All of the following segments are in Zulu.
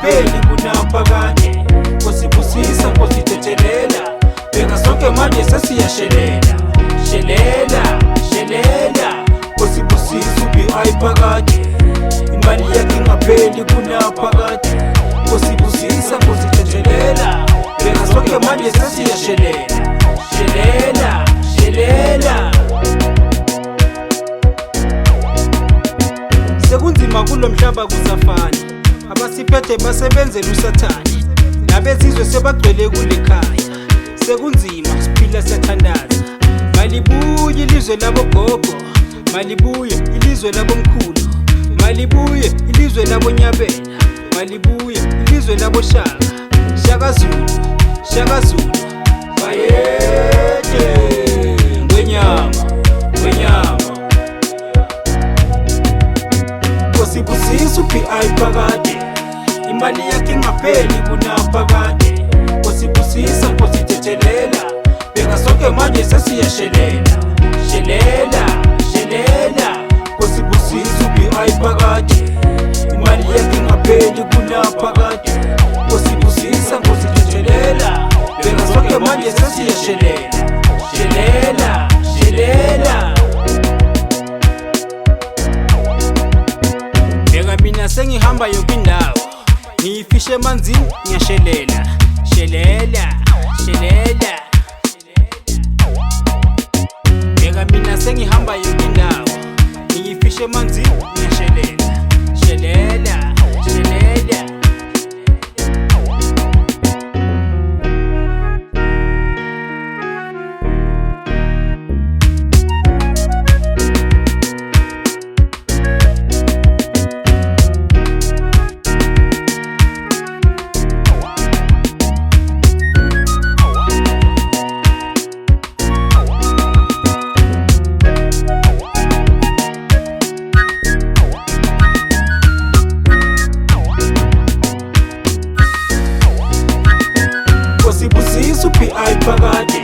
kingapheli kunaphakade. Nkosibusisa nkosithethelela, bheka sonke manje sesiyashelela. Shelela, shelela, Nkosibusisa uBI phakade. Imali yakhe ingapheli kunaphakade. Nkosibusisa nkosithethelela, bheka sonke manje sesiyashelela. Shelela, shelela. Sekunzima kulo mhlaba kusafani, abasiphethe basebenzela usathane. Nabezizwe sebagcwele kule khaya, sekunzima siphila siyathandaza. Malibuye ilizwe labogogo, malibuye ilizwe labomkhulu, malibuye ilizwe labonyabela, malibuye ilizwe laboshaka. Shaka Zulu, Shaka Zulu, bayede ngwenyama, ngwenyama. Nkosibusisa uBI phakade, imali yakhe ingapheli kunaphakade. Nkosibusisa nkosithethelela, bheka sonke manje sesiyashelela. Shelela, shelela, Nkosibusisa uBI phakade. Imali yakhe ingapheli kunaphakade. Nkosibusisa nkosithethelela, bheka sonke manje sesiyashelela. Shelela, shelela. Bheka mina sengihamba yonke indawo, ngiyifishe emanzini ngiyashelela. Shelela, shelela. Bheka mina sengihamba yonke indawo, ngiyifishe emanzini ngiyashelela. Shelela, shelela. Nkosibusisa uBI phakade,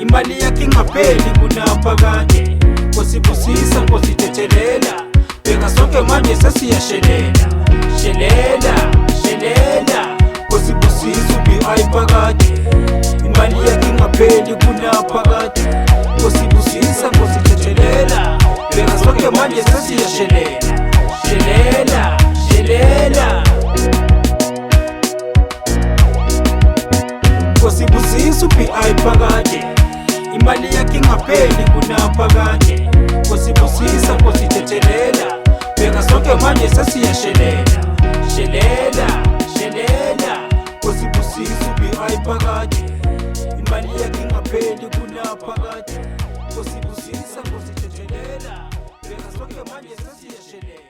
imali yakhe ingapheli kunaphakade. Nkosibusisa nkosithethelela, bheka sonke manje sesiyashelela. Shelela, shelela, Nkosibusisa uBI phakade. Imali yakhe ingapheli kunaphakade. Nkosibusisa nkosithethelela, bheka sonke manje sesiyashelela. Shelela, shelela. Nkosibusisa uBI phakade, imali yakhe ingapheli kunaphakade. Nkosibusisa nkosithethelela, bheka sonke manje sesiyashelela. Shelela, shelela, Nkosibusisa uBI phakade. Imali yakhe ingapheli kunaphakade. Nkosibusisa nkosithethelela, bheka sonke manje sesiyashelela.